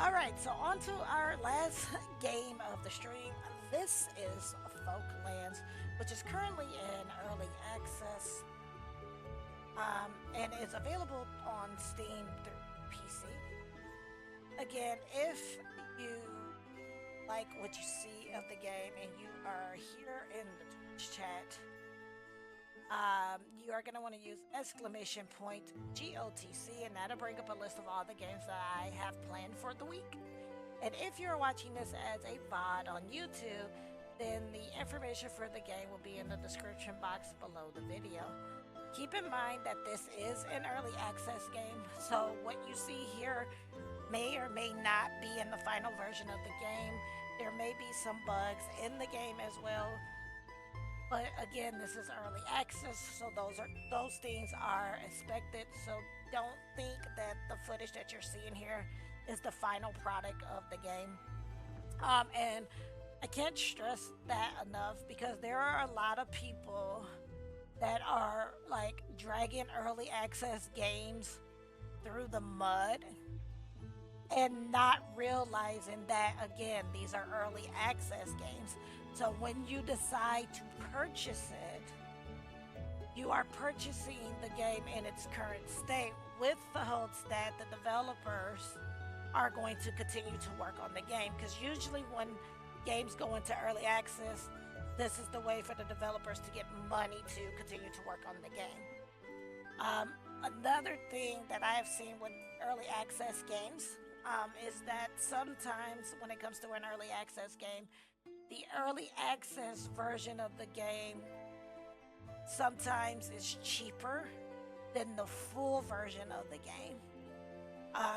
Alright, so on to our last game of the stream. This is Folklands, which is currently in early access and is available on Steam through PC. Again, if you like what you see of the game and you are here in the Twitch chat, you are going to want to use exclamation point GOTC, and that'll bring up a list of all the games that I have planned for the week. And if you're watching this as a VOD on YouTube, then the information for the game will be in the description box below the video. Keep in mind that this is an early access game, so what you see here may or may not be in the final version of the game. There may be some bugs in the game as well. But again, this is early access, so those things are expected. So don't think that the footage that you're seeing here is the final product of the game. And I can't stress that enough because there are a lot of people that are like dragging early access games through the mud and not realizing that, again, these are early access games. So when you decide to purchase it, you are purchasing the game in its current state with the hopes that the developers are going to continue to work on the game. Because usually when games go into early access, this is the way for the developers to get money to continue to work on the game. Another thing that I have seen with early access games is that sometimes when it comes to an early access game, the early access version of the game sometimes is cheaper than the full version of the game.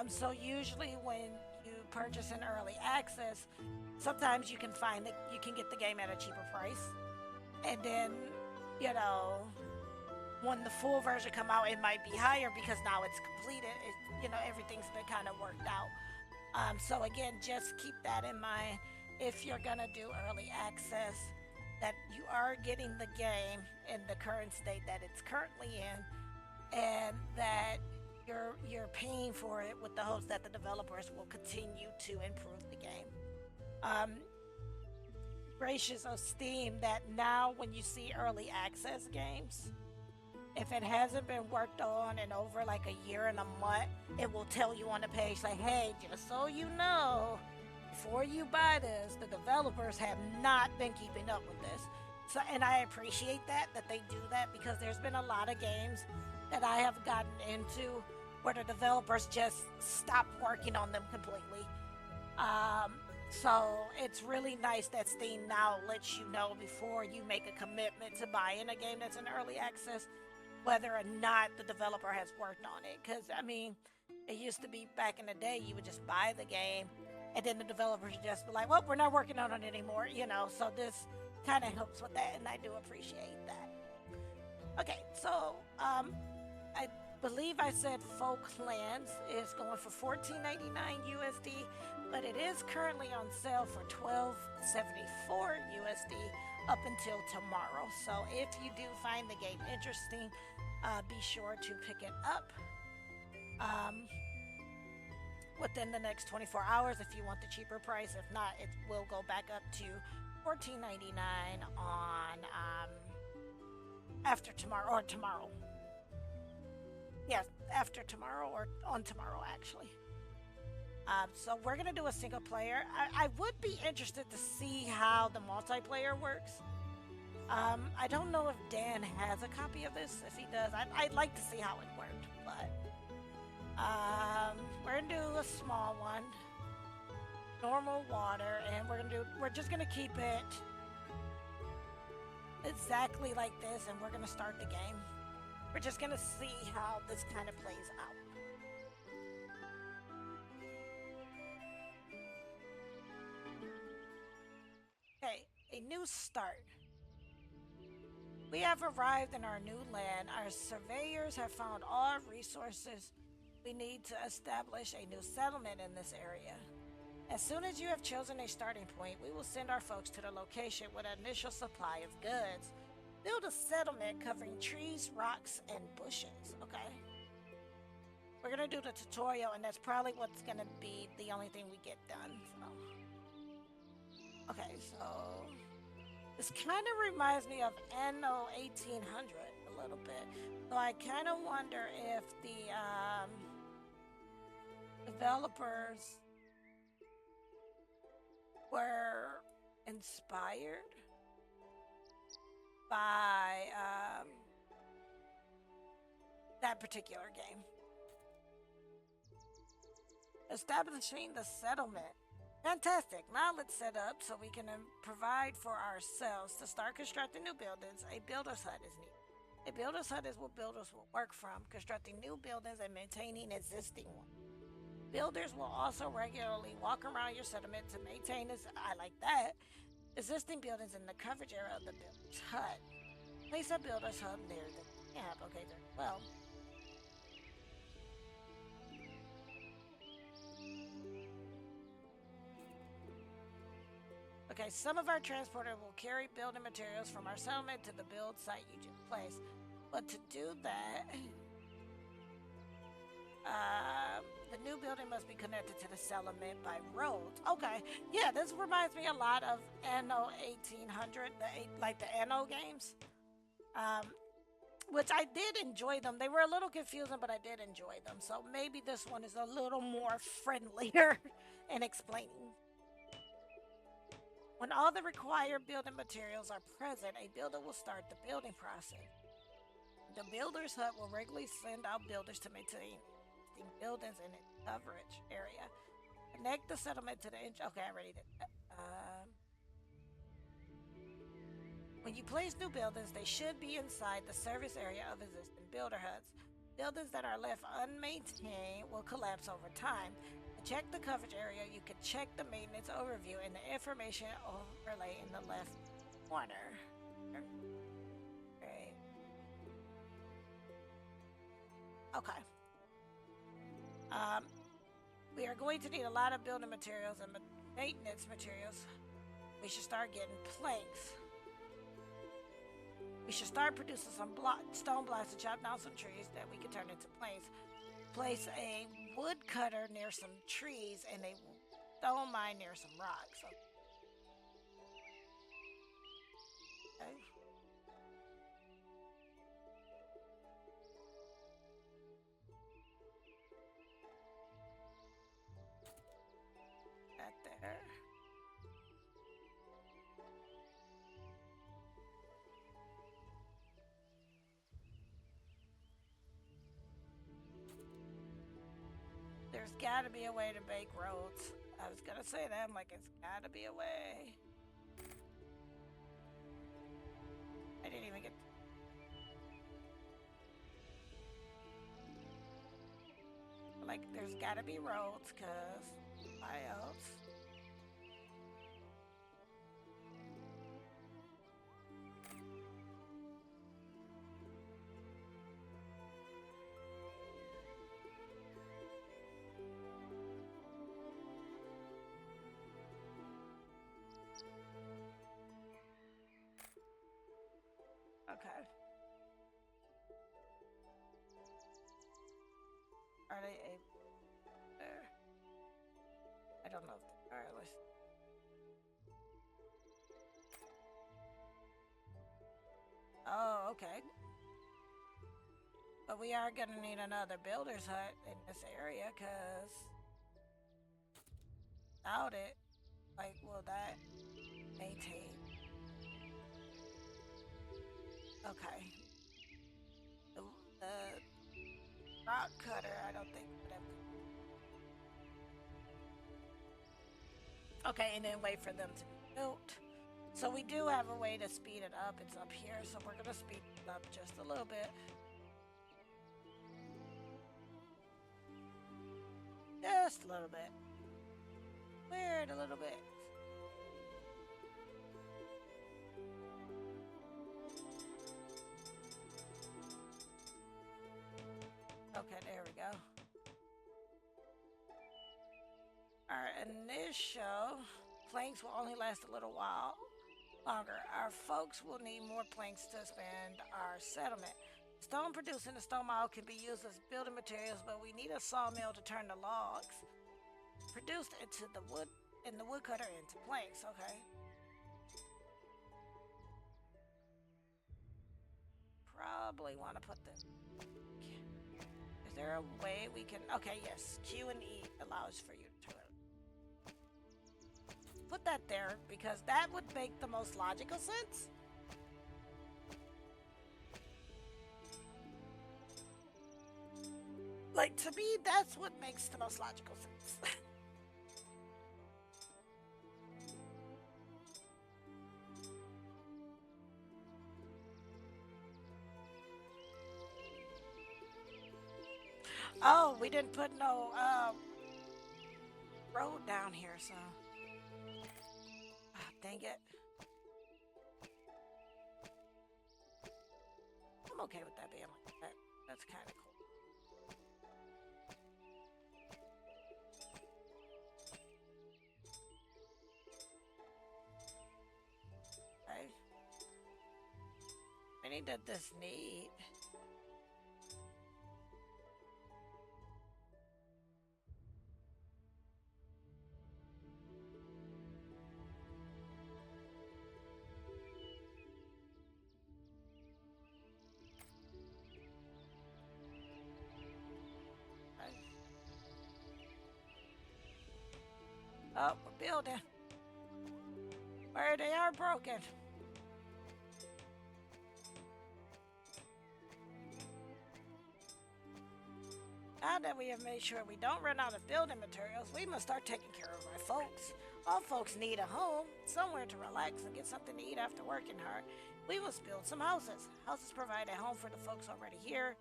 So usually when you purchase an early access, sometimes you can find that you can get the game at a cheaper price. And then, you know, when the full version come out, it might be higher because now it's completed. Everything's been kind of worked out. So again, just keep that in mind if you're gonna do early access, that you are getting the game in the current state that it's currently in, and that you're paying for it with the hopes that the developers will continue to improve the game. Gracious of Steam that now when you see early access games, if it hasn't been worked on in over like a year and a month, it will tell you on the page like, hey, just so you know, before you buy this, the developers have not been keeping up with this. So, and I appreciate that they do that, because there's been a lot of games that I have gotten into where the developers just stopped working on them completely. So it's really nice that Steam now lets you know before you make a commitment to buying a game that's in early access, whether or not the developer has worked on it. Because, I mean, it used to be back in the day, you would just buy the game, and then the developers would just be like, well, we're not working on it anymore, so this kind of helps with that, and I do appreciate that. Okay, so, I believe I said Folklands is going for $14.99 USD, but it is currently on sale for $12.74 USD up until tomorrow. So if you do find the game interesting, be sure to pick it up within the next 24 hours if you want the cheaper price. If not, it will go back up to $14.99 on after tomorrow, or tomorrow. Yes, after tomorrow, or on tomorrow actually. So we're gonna do a single player. I would be interested to see how the multiplayer works. I don't know if Dan has a copy of this. If he does, I'd like to see how it worked. But we're gonna do a small one, normal water, and we're just gonna keep it exactly like this, and we're gonna start the game. We're just gonna see how this kind of plays out. Okay, a new start. We have arrived in our new land. Our surveyors have found all resources we need to establish a new settlement in this area. As soon as you have chosen a starting point, we will send our folks to the location with an initial supply of goods. Build a settlement covering trees, rocks, and bushes. Okay. We're we're gonna do the tutorial, and that's probably what's gonna be the only thing we get done. So. Okay, so this kind of reminds me of NO 1800 a little bit. So I kind of wonder if the developers were inspired by that particular game. Establishing the settlement. Fantastic. Now let's set up so we can provide for ourselves. To start constructing new buildings, a builder's hut is needed. A builder's hut is what builders will work from, constructing new buildings and maintaining existing ones. Builders will also regularly walk around your settlement to maintain this. I like that. Existing buildings in the coverage area of the builder's hut. Place a builder's hut near the camp. Okay, there. Well. Okay, some of our transporter will carry building materials from our settlement to the build site you just placed. But to do that, the new building must be connected to the settlement by roads. Okay, yeah, this reminds me a lot of NO 1800, like the NO games. Which I did enjoy them. They were a little confusing, but I did enjoy them. So maybe this one is a little more friendlier in explaining. When all the required building materials are present, a builder will start the building process. The builder's hut will regularly send out builders to maintain the buildings in its coverage area. Connect the settlement to the okay, I already did that. When you place new buildings, they should be inside the service area of existing builder huts. Buildings that are left unmaintained will collapse over time. To check the coverage area, you can check the maintenance overview and the information overlay in the left corner. Great. Okay. We are going to need a lot of building materials and maintenance materials. We should start getting planks. We should start producing some stone blocks to chop down some trees that we can turn into planks. Place a wood cutter near some trees and a stone mine near some rocks. Okay. That there. There's gotta be a way to make roads. I was gonna say that, I'm like, it's gotta be a way. I didn't even get... Like, there's gotta be roads, cause why else? Okay. Are they able there? I don't know if they are. Let's... Oh, okay. But we are gonna need another builder's hut in this area, cause without it, like, will that maintain? Okay. The rock cutter, I don't think would have to... Okay, and then wait for them to be built. So we do have a way to speed it up. It's up here, so we're gonna speed it up just a little bit. Just a little bit. Weird, a little bit. Okay, there we go. Our initial planks will only last a little while longer. Our folks will need more planks to expand our settlement. Stone produced in the stone mile can be used as building materials, but we need a sawmill to turn the logs produced into the wood and the woodcutter into planks. Okay. Probably want to put the. Is there a way we can? Okay, yes. Q and E allows for you to turn it. Put that there because that would make the most logical sense. Like, to me, that's what makes the most logical sense. Oh, we didn't put no road down here, so. Ah, dang it. I'm okay with that being like that. That's kind of cool. Okay. I need this need. Oh, we're building. Where they are broken. Now that we have made sure we don't run out of building materials, we must start taking care of our folks. All folks need a home, somewhere to relax and get something to eat after working hard. We must build some houses. Houses provide a home for the folks already here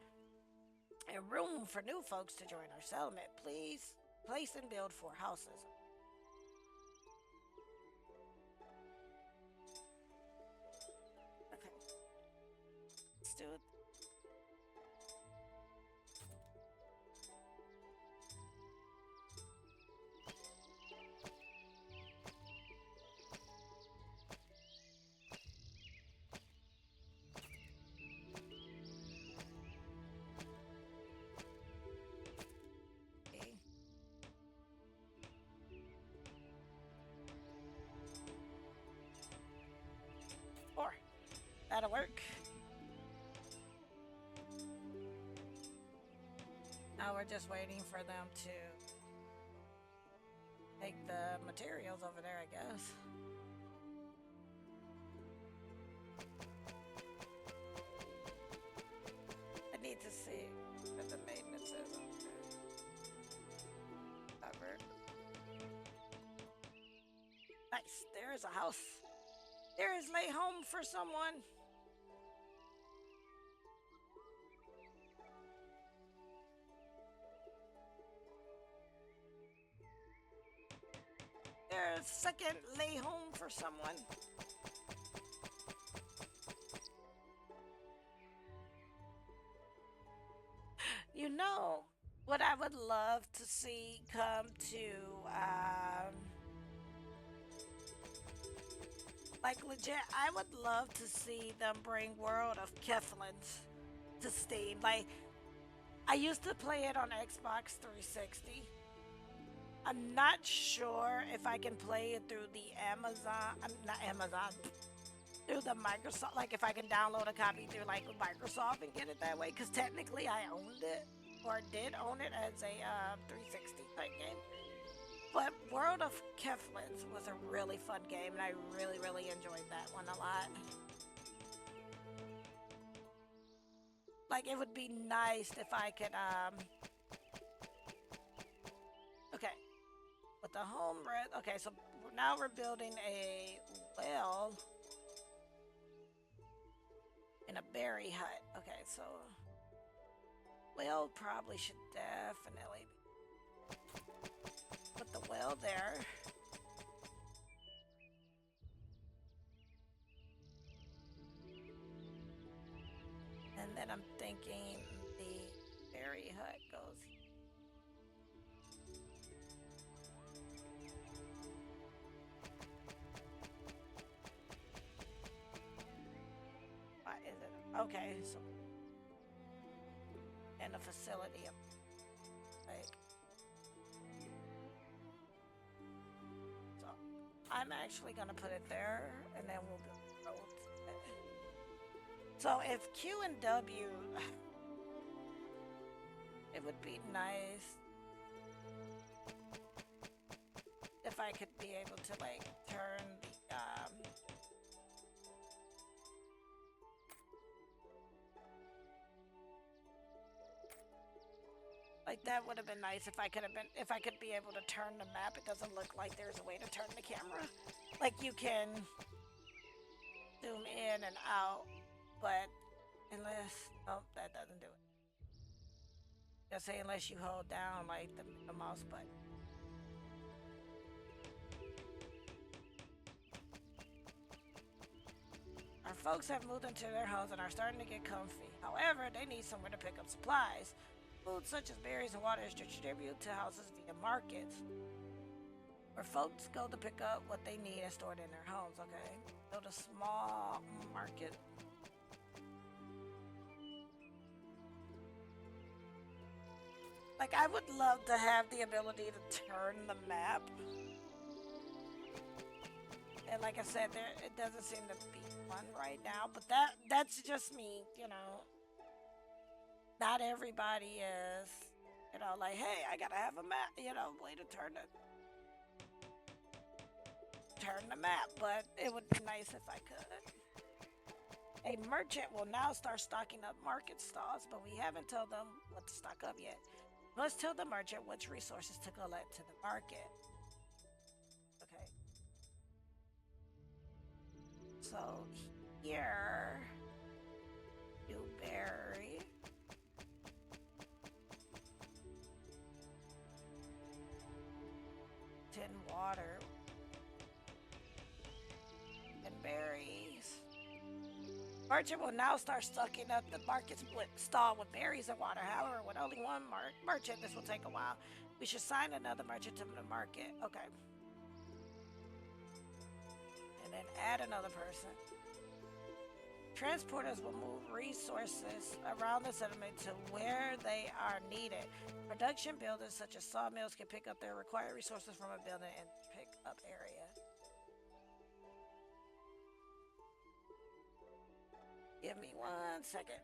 and room for new folks to join our settlement. Please place and build 4 houses. Okay. Let's do it. That'll work. Now we're just waiting for them to take the materials over there, I guess. I need to see what the maintenance is. Covered. Nice. There is a house. There is lay home for someone. There's second lay home for someone. You know what I would love to see come to like legit, I would love to see them bring World of Keflins to Steam. Like, I used to play it on Xbox 360. I'm not sure if I can play it through the Amazon, not Amazon, through the Microsoft, like if I can download a copy through like Microsoft and get it that way, because technically I owned it, or did own it as a 360 type game. But World of Keflins was a really fun game, and I really, really enjoyed that one a lot. Like, it would be nice if I could, okay. With the home, okay, so now we're building a well in a berry hut. Okay, so well probably should definitely put the well there. And then I'm thinking the berry hut goes here. Why is it? Okay, so facility. Like, so I'm actually gonna put it there, and then we'll build roads. So if Q and W, it would be nice if I could be able to like turn the like that would have been nice if I could be able to turn the map. It doesn't look like there's a way to turn the camera. Like you can zoom in and out, but nope, that doesn't do it. Just say unless you hold down like the mouse button. Our folks have moved into their homes and are starting to get comfy. However, they need somewhere to pick up supplies. Food such as berries and water is distributed to houses via markets, where folks go to pick up what they need and store it in their homes. Okay, build a small market. Like, I would love to have the ability to turn the map. And like I said, it doesn't seem to be one right now, but that's just me, you know. Not everybody is, you know, like, hey, I gotta have a map, you know, way to turn the map, but it would be nice if I could. A merchant will now start stocking up market stalls, but we haven't told them what to stock up yet. Let's tell the merchant which resources to collect to the market. Okay. So here, blueberry. Tin water. And berries. Merchant will now start stocking up the market's stall with berries and water. However, with only one merchant, this will take a while. We should sign another merchant to the market. Okay. And then add another person. Transporters will move resources around the settlement to where they are needed. Production buildings such as sawmills can pick up their required resources from a building and pick up area. Give me 1 second.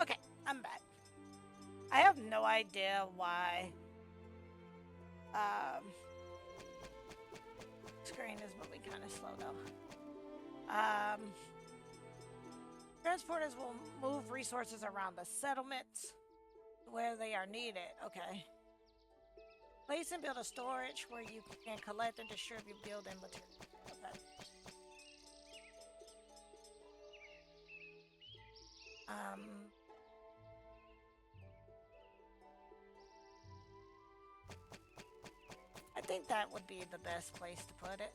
Okay, I'm back. I have no idea why screen is moving kind of slow though. Transporters will move resources around the settlements where they are needed. Okay. Place and build a storage where you can collect and distribute building materials. Okay. I think that would be the best place to put it.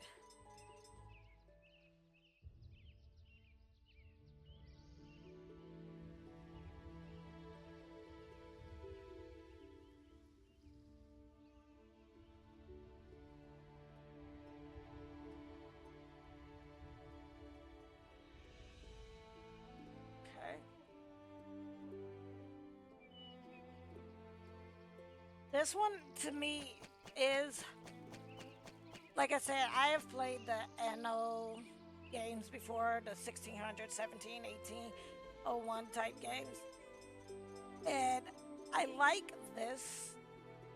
Okay. This one to me is, like I said, I have played the NO games before, the 1600, 17, 1801 type games. And I like this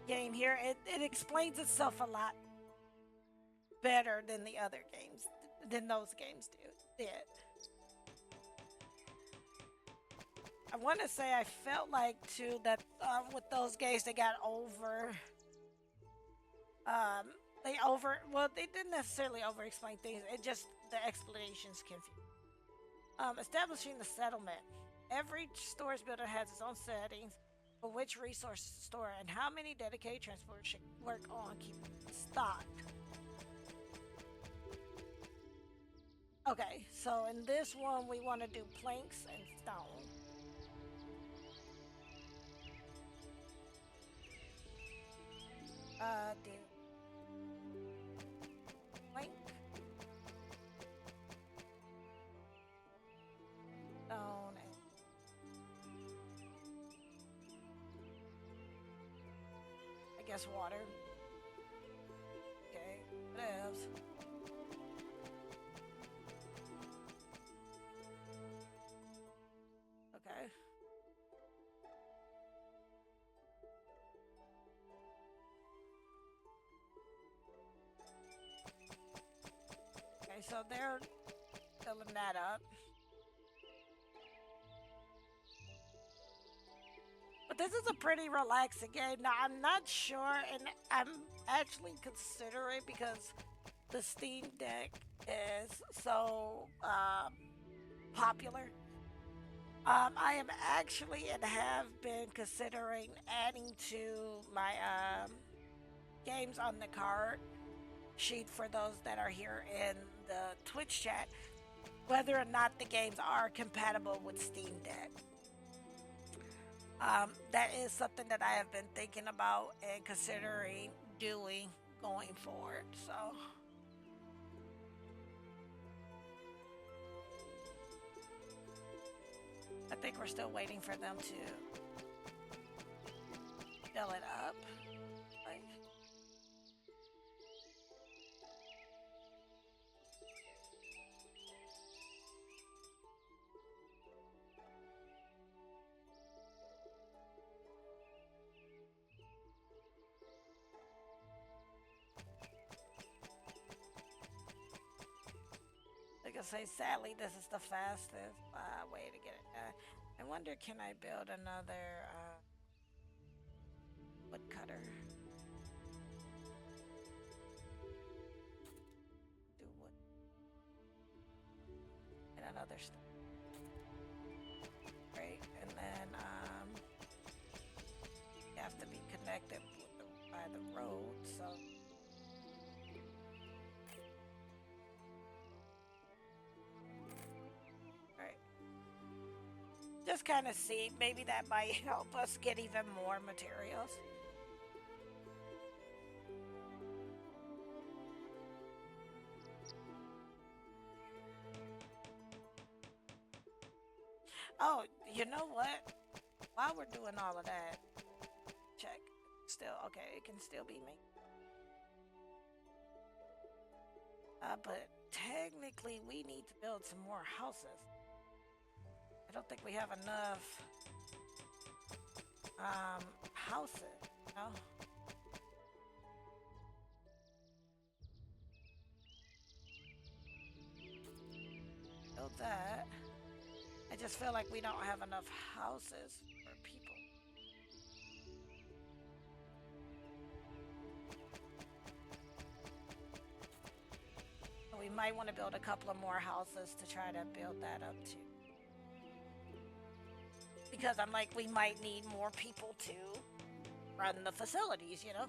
game here. It explains itself a lot better than the other games, than those games did. I want to say I felt like too that with those games they got over they didn't necessarily over explain things. It just, the explanations confused. Establishing the settlement. Every storage builder has its own settings for which resources to store and how many dedicated transporters should work on keeping stock. Okay, so in this one, we want to do planks and stone. Do plank, stone, and I guess water. Okay, what else? Okay. Okay, so they're filling that up. But this is a pretty relaxing game. Now, I'm not sure, and I'm actually considering because the Steam Deck is so popular. I am actually and have been considering adding to my games on the card sheet for those that are here in the Twitch chat, whether or not the games are compatible with Steam Deck. That is something that I have been thinking about and considering doing going forward. So, I think we're still waiting for them to fill it up. Like, like I say, sadly, this is the fastest way to get it done. I wonder, can I build another woodcutter? Do wood and another stuff. Right, and then you have to be connected by the road, so. Just kind of see, maybe that might help us get even more materials. Oh, you know what? While we're doing all of that, check. Still, okay, it can still be me. But technically, we need to build some more houses. I don't think we have enough houses, you know? Build that. I just feel like we don't have enough houses for people. We might want to build a couple of more houses to try to build that up too. Because I'm like, we might need more people to run the facilities, you know?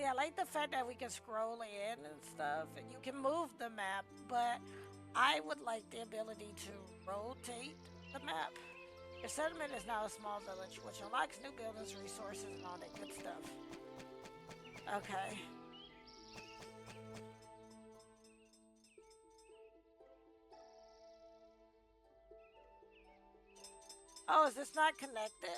I like the fact that we can scroll in and stuff, and you can move the map, but I would like the ability to rotate the map. Your settlement is now a small village, which unlocks new buildings, resources, and all that good stuff. Okay. Oh, is this not connected?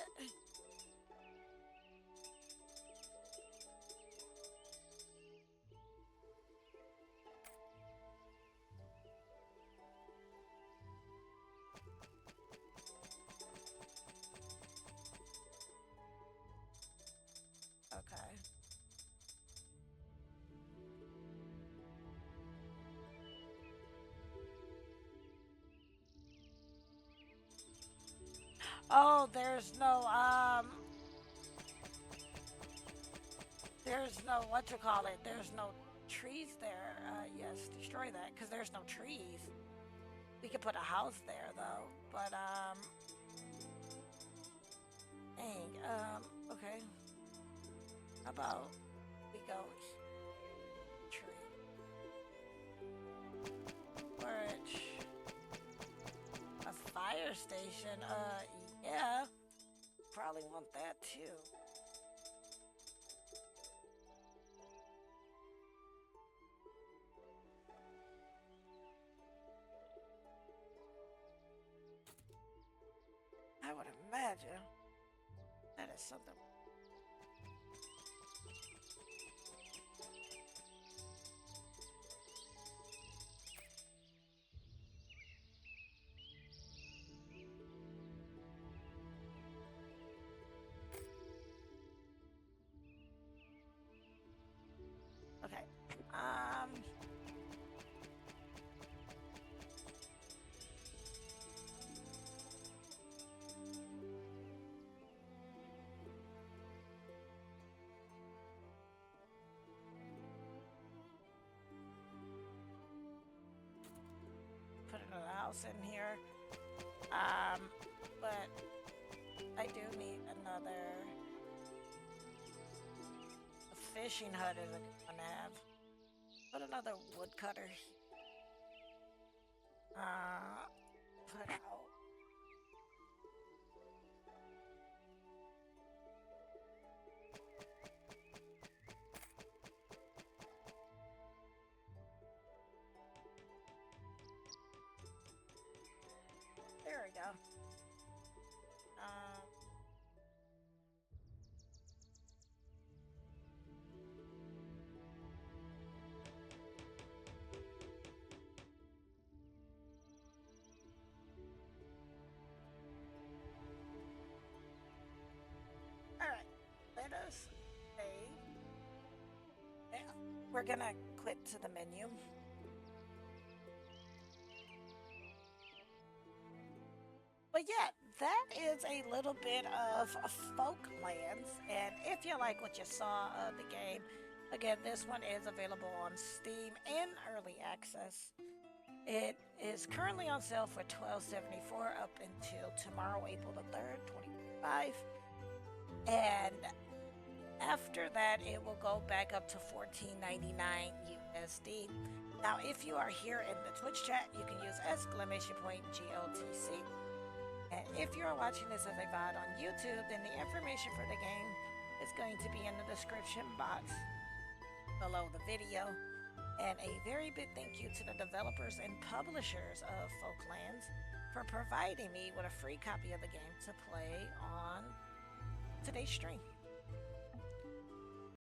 Okay. Oh, there's no, what you call it, there's no trees there. Yes, destroy that, because there's no trees. We could put a house there, though, but, dang, okay. How about we go tree? Storage. A fire station, yeah. Probably want that, too. I would imagine that is something. Okay. Put another house in here. But I do need another. A fishing hut is a good one to have. Put another woodcutter. Put out. There we go. Alright, let us save. Yeah, we're gonna quit to the menu. But yeah, that is a little bit of Folklands, and if you like what you saw of the game, again, this one is available on Steam in early access. It is currently on sale for $12.74 up until tomorrow, April the 3rd, 2025. And after that, it will go back up to $14.99 USD. Now, if you are here in the Twitch chat, you can use !GOTC. And if you are watching this as a VOD on YouTube, then the information for the game is going to be in the description box below the video. And a very big thank you to the developers and publishers of Folklands for providing me with a free copy of the game to play on today's stream.